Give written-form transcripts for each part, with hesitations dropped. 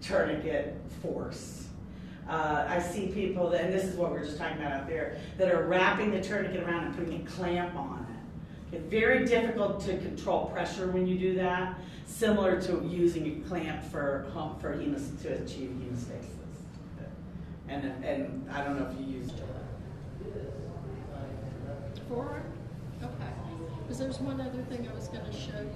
tourniquet force. I see people, and this is what we were just talking about out there, that are wrapping the tourniquet around and putting a clamp on it. It's very difficult to control pressure when you do that, similar to using a clamp to achieve hemostasis. And I don't know if you used it. Forearm? Okay. Because there's one other thing I was going to show you.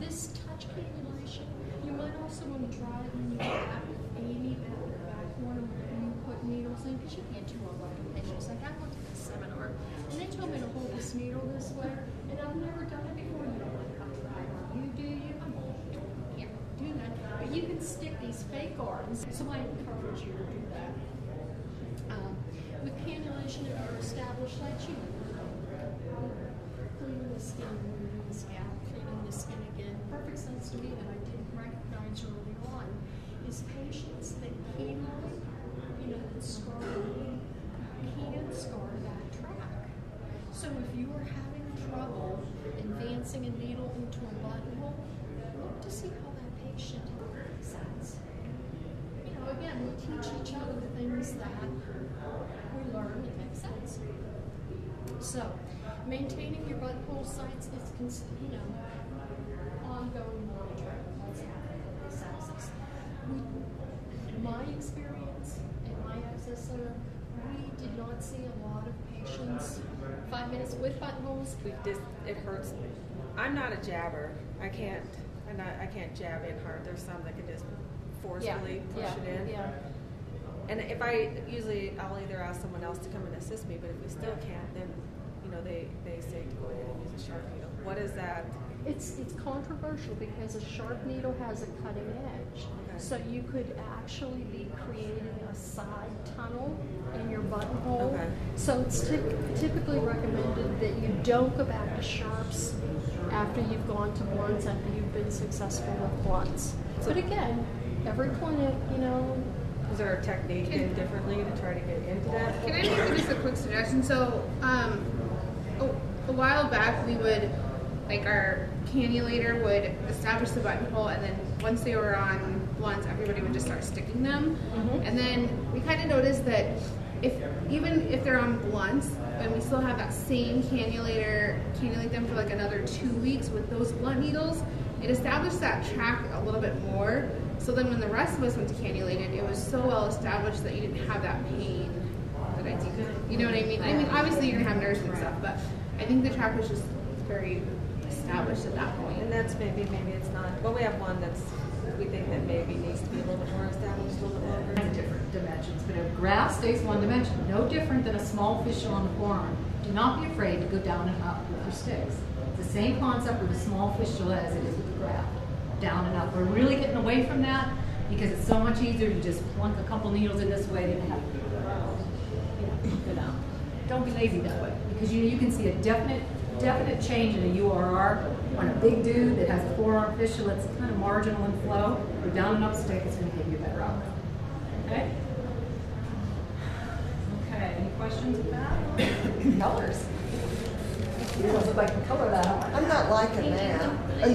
This touch cannulation, you might also want to try it when you back Amy back in the back corner when you put needles in, because you can't do a lot of patients. Like I went to this seminar, and they told me to hold this needle this way, and I've never done it before. You know, like, you do you? I can't do that. But you can stick these fake arms, so I encourage you to do that. With cannulation, if you're established, like you cleaning the skin, removing the scalp, cleaning the skin again. Perfect sense to me that I didn't recognize early on is patients that keloid, that scar, can scar that track. So if you are having trouble advancing a needle into a buttonhole, look to see how that patient makes sense. Again, we teach each other the things that we learn that make sense. So, maintaining your buttonhole sites is, ongoing monitoring of what's happening with these abscesses. In my experience at my access center, we did not see a lot of patients 5 minutes with buttonholes. It hurts. I'm not a jabber. I can't jab in hard. There's some that can just forcefully push it in. Yeah. And if I'll either ask someone else to come and assist me, but if we still can't, then they say to go ahead and use a sharp needle. What is that? It's controversial because a sharp needle has a cutting edge. Okay. So you could actually be creating a side tunnel in your buttonhole. Okay. So it's typically recommended that you don't go back to sharps after you've gone to blunts, after you've been successful with blunts. But again, every clinic, Is there a technique done differently to try to get into that? Can I make just a quick suggestion? So, a while back, we would, our cannulator would establish the buttonhole, and then once they were on blunts, everybody would just start sticking them. Mm-hmm. And then we kind of noticed that even if they're on blunts, and we still have that same cannulate them for another 2 weeks with those blunt needles, it established that track a little bit more. So then when the rest of us went to cannulated, it was so well established that you didn't have that pain that I think, you know what I mean? I mean, obviously you're going to have nerves and stuff, but I think the track was just very established at that point. And that's maybe it's not. Well, we have one we think that maybe needs to be a little bit more established, a little bit longer. Different dimensions, but a graft stays one dimension, no different than a small fistula on the forearm. Do not be afraid to go down and up with your sticks. It's the same concept with a small fistula as it is with the graft. Down and up. We're really getting away from that because it's so much easier to just plunk a couple needles in this way than have to go down. Don't be lazy that way because you can see a definite change in a URR on a big dude that has a forearm fistula that's kind of marginal in flow. Go down and up stick, it's going to give you a better outcome. Okay? Okay, any questions with that? Colors. You don't look like the color that hard. I'm not liking that.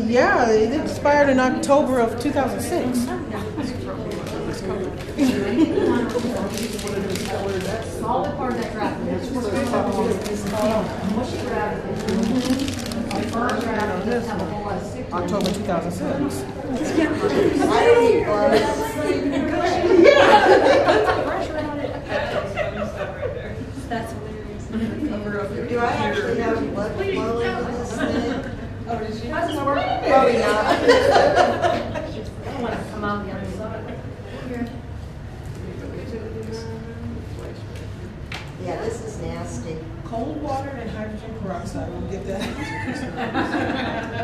Yeah, it expired in October of 2006. Solid part of that draft. Mushy draft. First draft doesn't have a whole lot of stick. October 2006. I don't eat That's hilarious. Do I actually have blood flowing in this thing? Oh, did she? How's it work? Probably not. I don't want to come out the other side. Yeah, this is nasty. Cold water and hydrogen peroxide. We'll get that.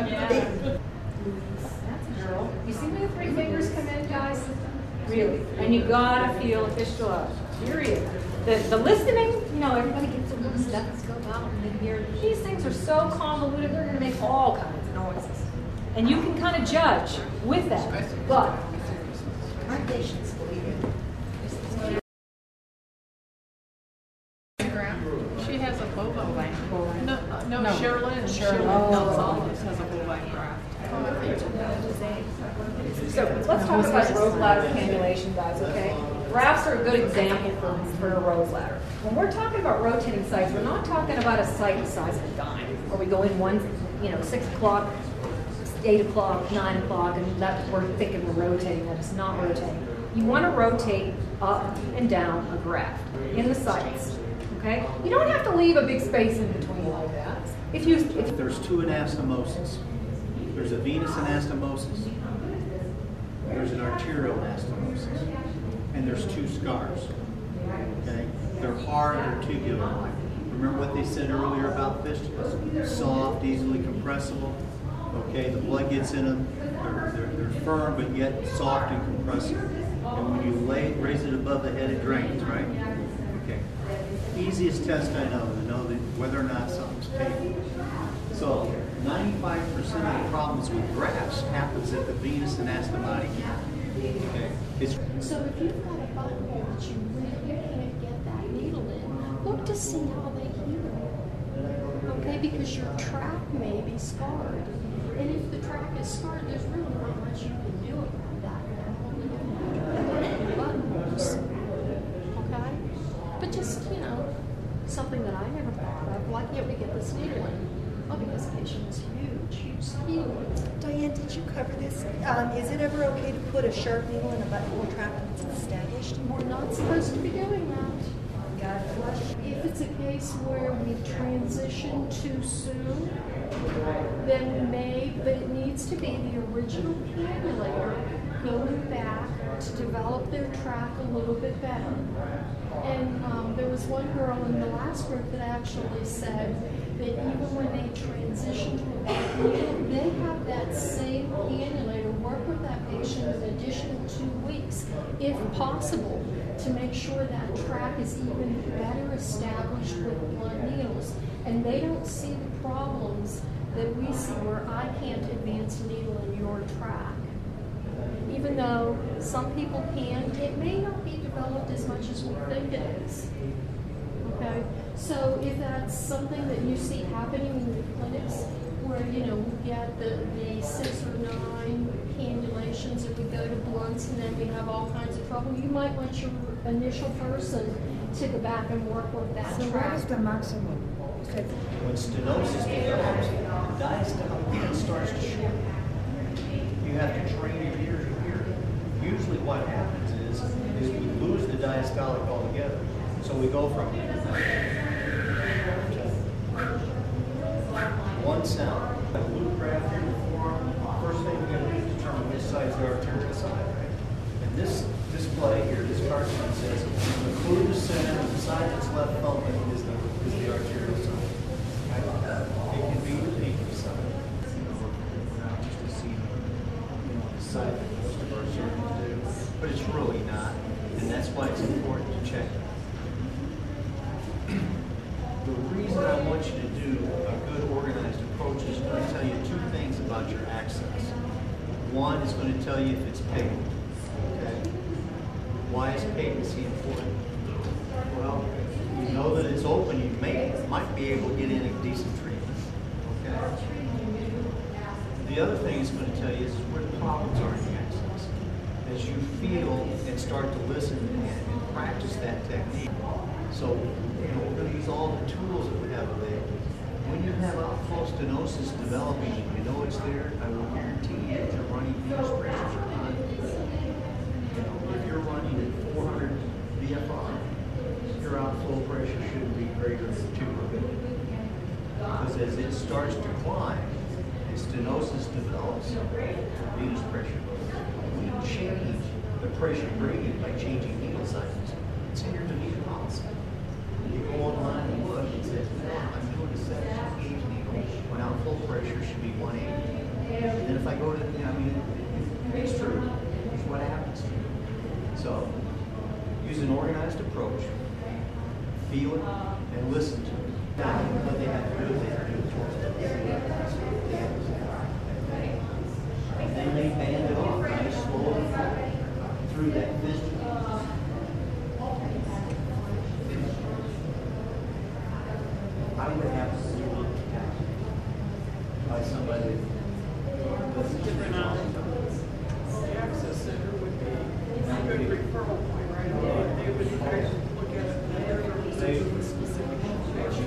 Yeah. That's a girl. You see where the 3 fingers come in, guys? Really. And you gotta feel a fistula. Period. The listening, everybody gets a little stethoscope out and then hear. These things are so convoluted, they're going to make all kinds of noises. And you can kind of judge with that. But My patients believe it. She has a bovine. No, Sherilyn. Sherilyn Gonzalez has a bovine graft. So let's talk about rose ladder cannulation, guys, okay? Grafts are a good example for a rose ladder. When we're talking about rotating sites, we're not talking about a site the size of a dime, where we go in 6 o'clock, 8 o'clock, 9 o'clock, and that we're thinking we're rotating, that it's not rotating. You want to rotate up and down a graft in the sites, okay? You don't have to leave a big space in between like that. If There's two anastomoses. There's a venous anastomosis, there's an arterial anastomosis, and there's two scars. Okay? They're hard, they're tubular. Remember what they said earlier about fistulas? Soft, easily compressible. Okay, the blood gets in them. They're firm, but yet soft and compressible. And when you raise it above the head, it drains, right? Okay. Easiest test I know to know that whether or not something's painful. So 95% of the problems with grafts happens at the venous anastomotic end. Okay. So if you've got a buttonhole that you really can't get that needle in, look to see how they heal. Okay, because your track may be scarred. And if the track is scarred, there's really not much you can do about that. Buttonholes. Okay? But just, something that I never thought of, why can't we get this needle in? Oh, because the patient is huge. Diane, did you cover this? Is it ever okay to put a sharp needle in a buttonhole track once it's established? We're not supposed to be doing that. Got it. If it's a case where we've transitioned too soon, then we may, but it needs to be the original cannulator going back to develop their track a little bit better. And there was one girl in the last group that actually said that even when they transition to a back needle, they have that same cannulator work with that patient an additional 2 weeks, if possible, to make sure that track is even better established with blood needles. And they don't see the problems that we see where I can't advance a needle in your track. Even though some people can, it may not be developed as much as we think it is. Okay? So if that's something that you see happening in the clinics, where, we get the 6 or 9 cannulations and we go to blunts and then we have all kinds of trouble, you might want your initial person to go back and work with that track. What is the maximum? When stenosis develops, the diastolic starts to shorten. You have to train your ear to hear. Usually what happens is we lose the diastolic altogether. So we go from one sound. A loop graft here before, first thing we're going to do is determine which side is the arterial side, right? And this display here, this cartoon says, include the center, the side that's left open is the arterial side. Right? It can be the pinky side. We're not just to see the side that most of our surgeons do, but it's really not. And that's why it's important to check. The reason I want you to do a good organized approach is going to tell you 2 things about your access. One is going to tell you if it's patent. Okay? Why is patency important? Well, you know that it's open, you might be able to get in a decent treatment. Okay? The other thing it's going to tell you is where the problems are in the access. As you feel and start to listen and practice that technique. So, we're going to use all the tools that we have available. When you have outflow stenosis developing and you know it's there, I will guarantee you that your running venous pressures are high. If you're running at 400 BFR, your outflow pressure shouldn't be greater than 200. Because as it starts to climb, and stenosis develops, venous pressure goes. We change the pressure gradient by changing needle sizes. It's in your DaVita policy. You go online and look, it says, I'm doing a 7 gauge needle when outflow pressure should be 180. And then if I go to, it's true. It's what happens to you. So, use an organized approach, feel it, and listen to it. What they have to do is they have to do it and then they band it off, nice, slowly through that fistula. I would have to be looked at by somebody that's referral point, right? They would actually look at it and they're going to see specific information.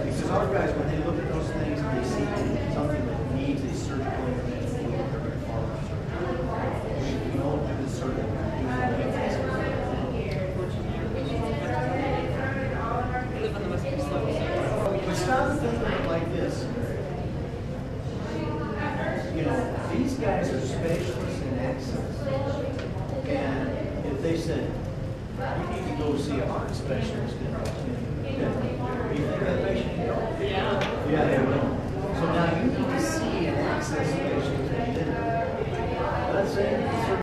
Because our guys, when they look at those things and they see something that needs a surgical intervention, they're going to follow surgery. We don't do the surgery. But stop thinking of it like this. You know, these guys are specialists in access. And if they said, you need to go see a heart specialist, you think that patient can go? Yeah. Yeah, they will. So now you need to see an access specialist. That's it.